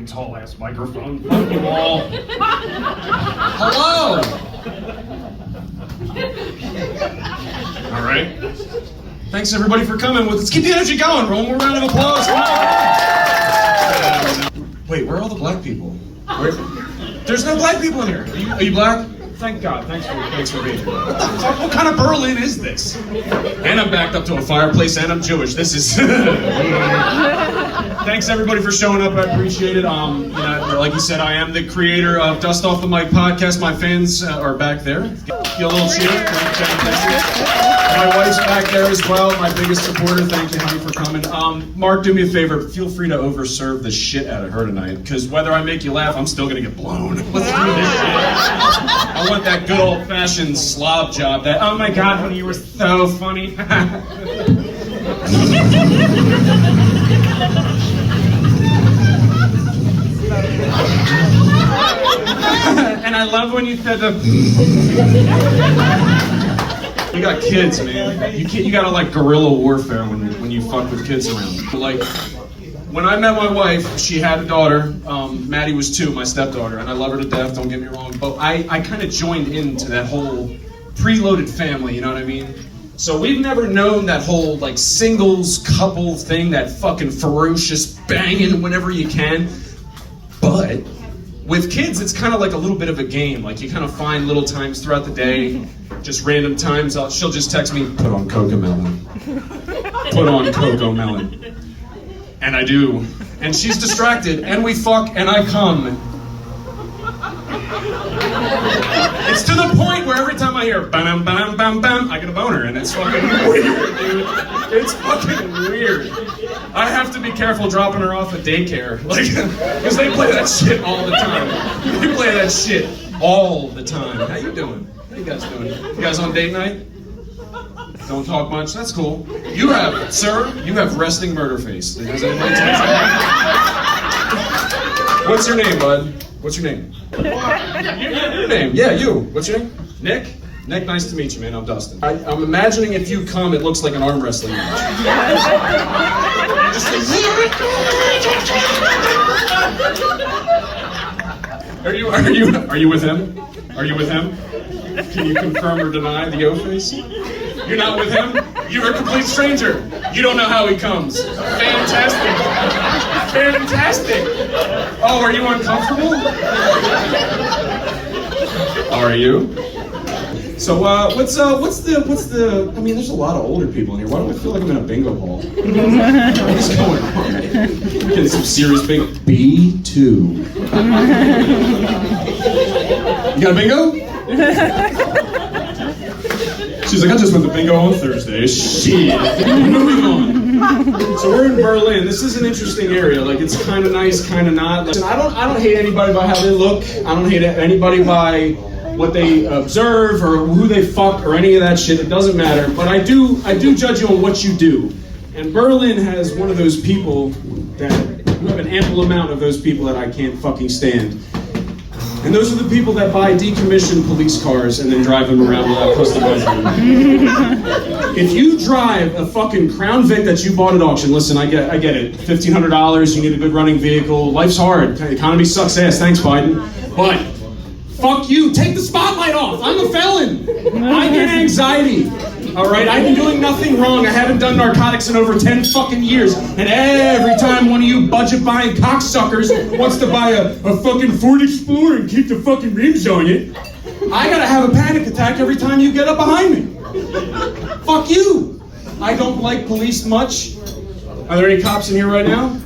tall ass microphone. Fuck you all. Hello! All right. Thanks everybody for coming. Let's keep the energy going. One more round of applause. Come on. Wait, where are all the black people? There's no black people in here. Are you black? Thank God. Thanks for being here. What kind of Berlin is this? And I'm backed up to a fireplace, and I'm Jewish. This is. Thanks everybody for showing up. I appreciate it. Like you said, I am the creator of Dust Off the Mic podcast. My fans are back there. Give a little cheer. My wife's back there as well. My biggest supporter. Thank you, honey, for coming. Mark, do me a favor. Feel free to overserve the shit out of her tonight, because whether I make you laugh, I'm still gonna get blown. Let's do this shit. I want that good old-fashioned slob job. That, oh my God, honey, you were so funny. And I love when you said the. You got kids, man. You gotta like guerrilla warfare when you fuck with kids around. Like, when I met my wife, she had a daughter. Maddie was 2, my stepdaughter, and I love her to death, don't get me wrong. But I kind of joined into that whole preloaded family, you know what I mean? So we've never known that whole like singles couple thing, that fucking ferocious banging whenever you can. But with kids, it's kind of like a little bit of a game. Like you kind of find little times throughout the day, just random times. She'll just text me, put on Cocomelon. Put on Cocomelon. And I do. And she's distracted, and we fuck, and I come. It's to the point where every time I hear bam, bam, bam, bam, I get a boner, and it's fucking weird, dude. It's fucking weird. I have to be careful dropping her off at daycare, like, because they play that shit all the time. They play that shit all the time. How you doing? How you guys doing? You guys on date night? Don't talk much? That's cool. You have, sir, you have resting murder face. Does anybody tell you? What's your name, bud? What's your name? Your name? Yeah, you. What's your name? Nick? Nick, nice to meet you, man. I'm Dustin. I'm imagining if you come, it looks like an arm wrestling match. Just Are you with him? Are you with him? Can you confirm or deny the O-face? You're not with him? You're a complete stranger. You don't know how he comes. Fantastic. Fantastic. Oh, are you uncomfortable? Are you? So, what's the, I mean, there's a lot of older people in here. Why do I feel like I'm in a bingo hall? What is going on? We're getting some serious bingo. B2. You got a bingo? She's like, I just went to bingo on Thursday. Shit. Moving on. So we're in Berlin. This is an interesting area. Like, it's kind of nice, kind of not. Listen, I don't hate anybody by how they look. I don't hate anybody by what they observe or who they fuck or any of that shit. It doesn't matter. But I do judge you on what you do. And Berlin has one of those people that, you have an ample amount of those people that I can't fucking stand. And those are the people that buy decommissioned police cars and then drive them around without customizing them. If you drive a fucking Crown Vic that you bought at auction, listen, I get it. $1,500, you need a good running vehicle. Life's hard. The economy sucks ass. Thanks, Biden. But fuck you. Take the spotlight off. I'm a felon. I get anxiety. All right, I've been doing nothing wrong. I haven't done narcotics in over 10 fucking years. And every time one of you budget-buying cocksuckers wants to buy a fucking Ford Explorer and keep the fucking rims on it, I gotta have a panic attack every time you get up behind me. Fuck you. I don't like police much. Are there any cops in here right now?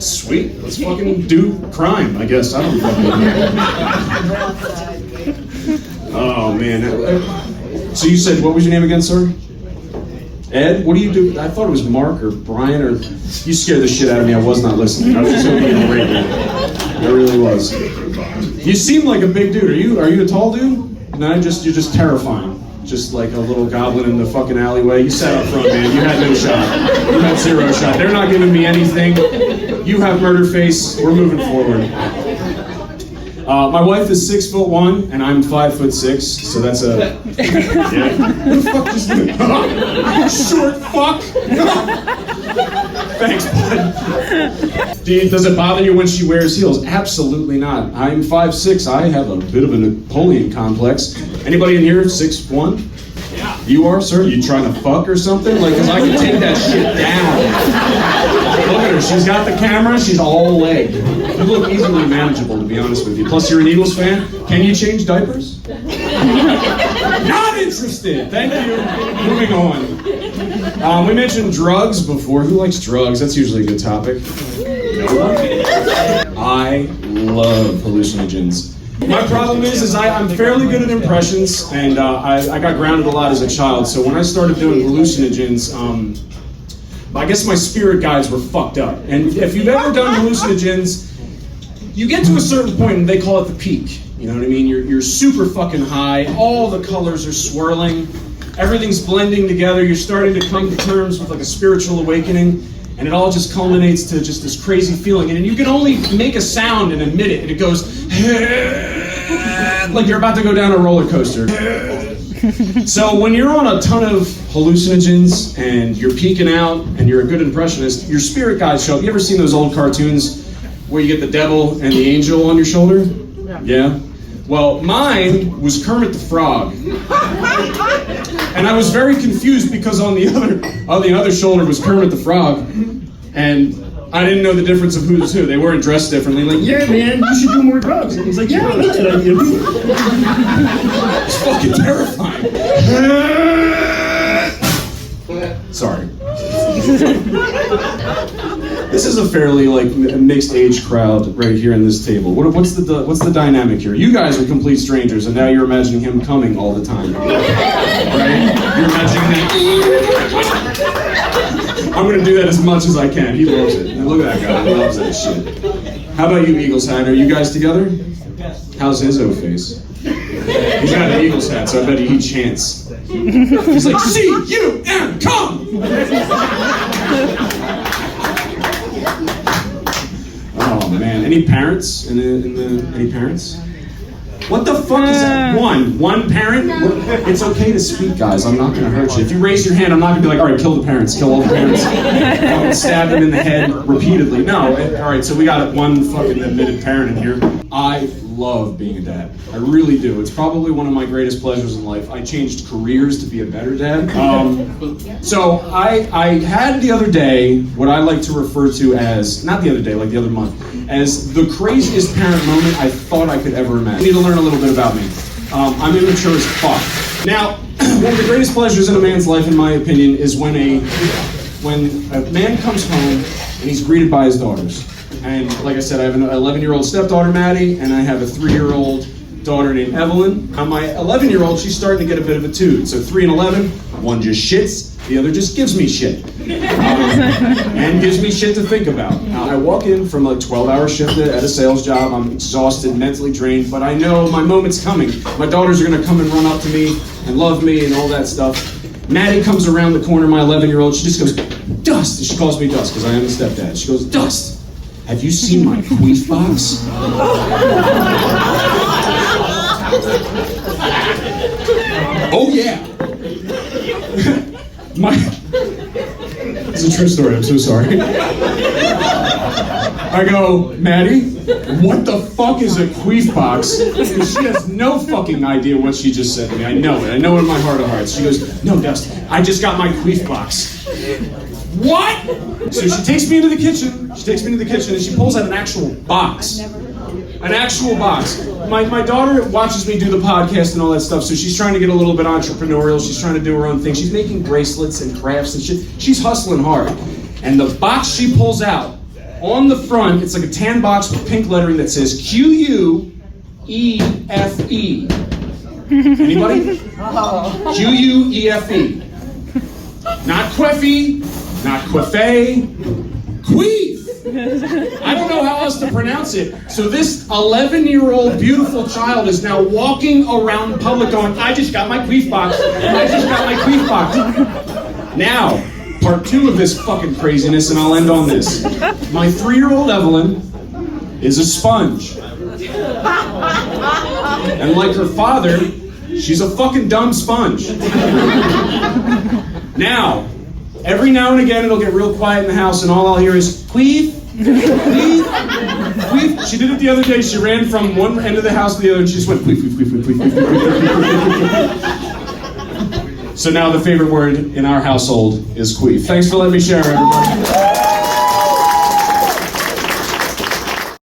Sweet. Let's fucking do crime, I guess. I don't fucking know. Oh, man. So you said, what was your name again, sir? Ed? What do you do? I thought it was Mark or Brian or... You scared the shit out of me. I was not listening. I was just hoping to break it. I really was. You seem like a big dude. Are you a tall dude? No, you're just terrifying. Just like a little goblin in the fucking alleyway. You sat up front, man. You had no shot. You had 0 shot. They're not giving me anything. You have murder face. We're moving forward. My wife is 6'1" and I'm 5'6", so that's a yeah. Who the fuck just did it? Short fuck. Thanks, bud. Does it bother you when she wears heels? Absolutely not. I'm 5'6". I have a bit of a Napoleon complex. Anybody in here 6'1"? Yeah. You are, sir? You trying to fuck or something? Like, cause I can take that shit down. Look at her. She's got the camera. She's all leg. You look easily manageable, to be honest with you. Plus, you're an Eagles fan. Can you change diapers? Not interested. Thank you. Moving on. We mentioned drugs before. Who likes drugs? That's usually a good topic. No one? I love hallucinogens. My problem is I'm fairly good at impressions, and I got grounded a lot as a child, so when I started doing hallucinogens, I guess my spirit guides were fucked up. And if you've ever done hallucinogens, you get to a certain point and they call it the peak. You know what I mean? You're super fucking high, all the colors are swirling, everything's blending together, you're starting to come to terms with like a spiritual awakening, and it all just culminates to just this crazy feeling. And you can only make a sound and emit it, and it goes like you're about to go down a roller coaster. So when you're on a ton of hallucinogens and you're peeking out and you're a good impressionist, your spirit guides show up. You ever seen those old cartoons where you get the devil and the angel on your shoulder? Yeah? Well, mine was Kermit the Frog. And I was very confused because on the other shoulder was Kermit the Frog. And I didn't know the difference of who was who. They weren't dressed differently. Like, yeah, man, you should do more drugs. And he's like, yeah, I like that idea. It's fucking terrifying. Sorry. This is a fairly mixed age crowd right here in this table. What's the dynamic here? You guys are complete strangers, and now you're imagining him coming all the time, right? You're imagining that. I'm gonna do that as much as I can. He loves it. And look at that guy. He loves that shit. How about you, Eagles hat? Are you guys together? Yes. How's his O-face? He's got an Eagles hat, so I bet he chants. He's like, C-U-M, come! Oh man, any parents any parents? What the fuck is that? One parent? It's okay to speak, guys. I'm not gonna hurt you. If you raise your hand, I'm not gonna be like, all right, kill the parents, kill all the parents. Stab them in the head repeatedly. No, all right, so we got one fucking admitted parent in here. I love being a dad. I really do. It's probably one of my greatest pleasures in life. I changed careers to be a better dad. So I had the other day what I like to refer to as, not the other day, like the other month, as the craziest parent moment I thought I could ever imagine. You need to learn a little bit about me. I'm immature as fuck. Now, one of the greatest pleasures in a man's life, in my opinion, is when a man comes home and he's greeted by his daughters. And like I said, I have an 11-year-old stepdaughter, Maddie, and I have a 3-year-old daughter named Evelyn. Now my 11-year-old, she's starting to get a bit of a toot. So 3 and 11, one just shits, the other just gives me shit. And gives me shit to think about. Now, I walk in from a 12-hour shift at a sales job. I'm exhausted, mentally drained, but I know my moment's coming. My daughters are gonna come and run up to me and love me and all that stuff. Maddie comes around the corner, my 11-year-old, she just goes, Dust! And she calls me Dust because I am a stepdad. She goes, Dust! Have you seen my queef box? Oh yeah. It's a true story, I'm so sorry. I go, Maddie, what the fuck is a queef box? And she has no fucking idea what she just said to me. I know it in my heart of hearts. She goes, no, Dust, I just got my queef box. What? So she takes me into the kitchen. And she pulls out an actual box. An actual box. My daughter watches me do the podcast and all that stuff, so she's trying to get a little bit entrepreneurial. She's trying to do her own thing. She's making bracelets and crafts and shit. She's hustling hard. And the box she pulls out, on the front, it's like a tan box with pink lettering that says Q-U-E-F-E. Anybody? Q-U-E-F-E. Not Queffy, not Queffé, Queef. I don't know how else to pronounce it. So this 11-year-old beautiful child is now walking around public going, I just got my queef box. I just got my queef box. Now, part 2 of this fucking craziness, and I'll end on this. My 3-year-old Evelyn is a sponge. And like her father, she's a fucking dumb sponge. Now, every now and again it'll get real quiet in the house and all I'll hear is, queef, queef, queef. She did it the other day. She ran from one end of the house to the other and she just went queef, queef, queef, queef, queef, queef, queef. So now the favorite word in our household is queef. Thanks for letting me share, everybody.